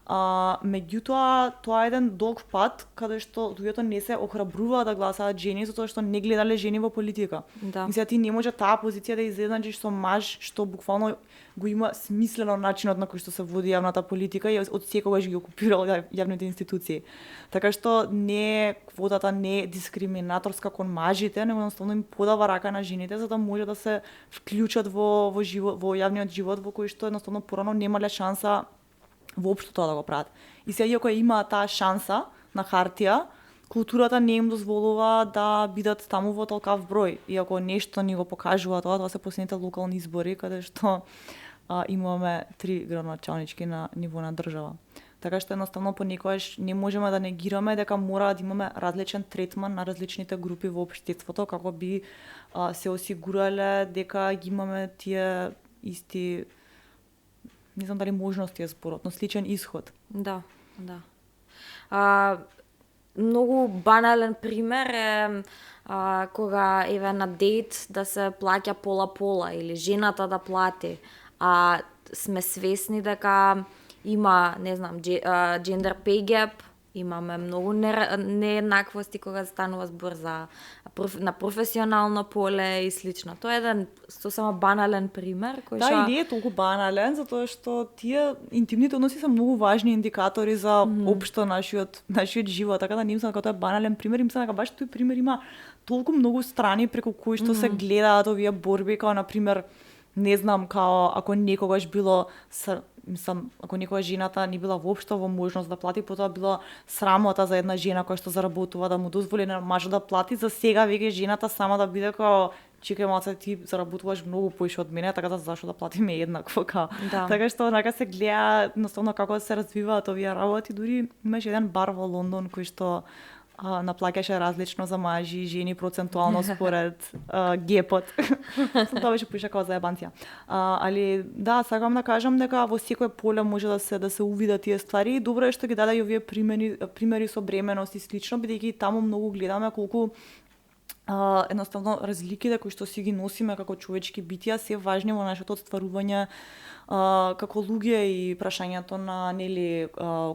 Меѓутоа, тоа е еден долг пат каде што луѓето не се охрабруваат да гласаат жени затоа што не гледале жени во политика. Да. Мислам, ти не може таа позиција да изедначиш со маж што буквално го има смислено начинот на кој што се води јавната политика и од секогаш ги окупирал јавните институции. Така што квотата не е дискриминаторска кон мажите, него едноставно им подава рака на жените за да може да се вклучат во јавниот живот во кој што едноставно порано немале шанса воопшто тоа да го прават. И сега иако има таа шанса на хартија, културата не им дозволува да бидат таму во толкав број. Иако нешто ни го покажува тоа се последните локални избори каде што имаме 3 градоначалнички на ниво на држава. Така што едноставно понекогаш не можеме да негираме дека мора да имаме различен третман на различните групи во општеството како би се осигурале дека ги имаме тие исти, не знам дали можности е зборот, но сличен исход. Да. Многу банален пример е кога еве на дейт да се плаќа пола-пола или жената да плати, сме свесни дека има, не знам, gender pay gap, имаме многу нееднаквости кога станува збор на професионално поле и слично. Тоа е еден само банален пример кој и не е толку банален затоа што тие интимните односи се многу важни индикатори за општо нашиот живот, така да не мислам дека тоа е банален пример, мислам дека баш тој пример има толку многу страни преку кои што се гледаат овие борби, како на пример не знам, као ако некогаш било ако некоја жената не била воопшто во можност да плати, потоа било срамота за една жена која што заработува да му дозволи на мажот да плати, за сега веќе жената сама да биде као чекај малце, ти заработуваш многу поише од мене, така да зашо да платиме еднакво као. Да. Така што онака се гледа едноставно како се развиваат овие работи, дури имаше еден бар во Лондон кој што наплаќаше различно за мажи и жени процентуално според гепот. Тоа беше поише како заебанција. Али да, сакам да кажам дека во секое поле може да се увидат тие ствари. Добро е што ги даде и овие примери со бременост и слично, бидејќи таму многу гледаме колку едноставно разликите кои што си ги носиме како човечки битија се важни во нашето отстварување како луѓе и прашањето на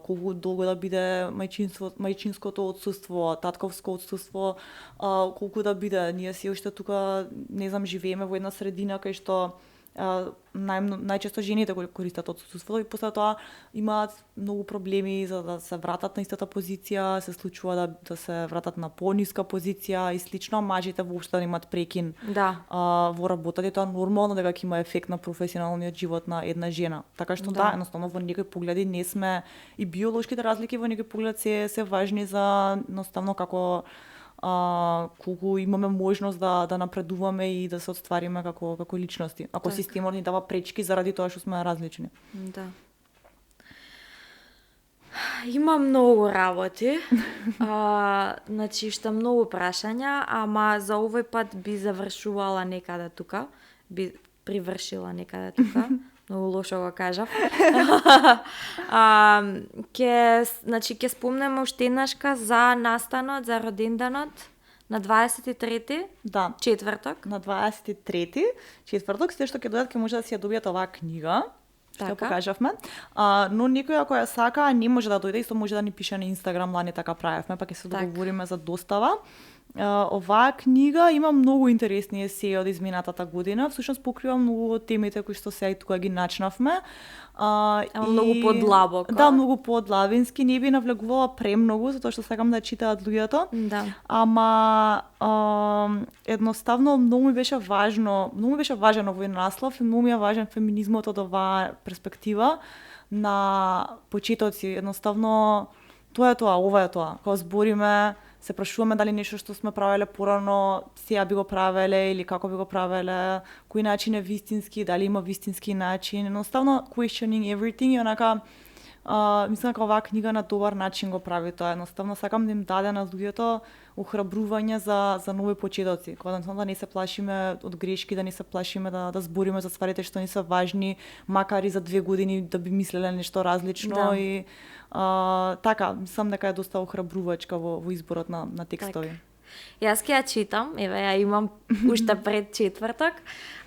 колку долго да биде мајчинското отсуство, татковско отсуство, колку да биде. Ние си уште тука, не знам, живееме во една средина кај што најчесто жените го користат отсуството и после тоа имаат многу проблеми за да се вратат на истата позиција, се случува да се вратат на пониска позиција и слично, мажите воопшто имаат прекин во работата и тоа нормално дека ќе има ефект на професионалниот живот на една жена. Така што едноставно во некои погледи не сме и биолошките разлики во некои погледи се важни за едноставно како колку имаме можност да напредуваме и да се отствариме како личности. Ако системот ни дава пречки заради тоа што сме различни. Да. Има многу работи. Значи, што многу прашања, ама за овој пат би завршувала некаде тука. Би привршила некаде тука. Многу лошо го кажав. Ќе спомнеме уште еднашка за настанот, за роденденот на 23-ти, четврток. На 23-ти, четврток, се што ќе дојдат ќе може да си ја добијат оваа книга. Што покажавме. Но некој ако ја сака, не може да дојде, исто може да ни пише на Инстаграм, лани така правевме, па ќе се договориме за достава. Оваа книга има многу интересни есеи од изминатата година, всушност покрива многу од темите кои што сега и тука ги начнавме. Многу подлабоко. Да, многу подлабински, не би навлегувала премногу, затоа што сакам да читаат луѓето. Да. Ама едноставно многу ми беше важен овој наслов и многу ми е важен феминизмот од оваа перспектива на почетоци. Едноставно тоа е тоа, ова е тоа. Кога збориме, се прашуваме дали нешто што сме правеле порано сега би го правеле или како би го правеле, кој начин е вистински, дали има вистински начин. Едноставно questioning everything и онака мислам дека оваа книга на добар начин го прави тоа. Едноставно сакам да им даде на луѓето охрабрување за нови почетоци. Кога да не се плашиме од грешки, да не се плашиме да збориме за стварите што ни се важни, макар и за 2 години да би мислеле нешто различно и така, мислам дека е доста охрабрувачка во изборот на текстови. Јас ќе ја читам, еве ја имам уште пред четврток.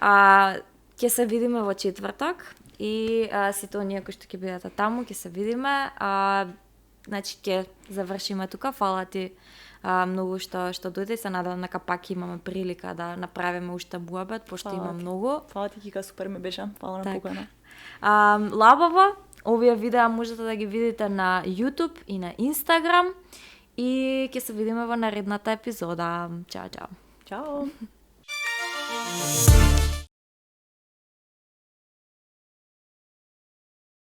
Ќе се видиме во четврток и сите оние кои што ќе бидете таму, ќе се видиме. Значи ќе завршиме тука. Фала ти многу што дојде, се надевам дека пак имаме прилика да направиме уште муабет, пошто има многу. Фала ти, Кика, супер ми беше. Фала на покана. Лабаво, овие видеа можете да ги видите на YouTube и на Instagram и ќе се видиме во наредната епизода. Чао, чао. Чао.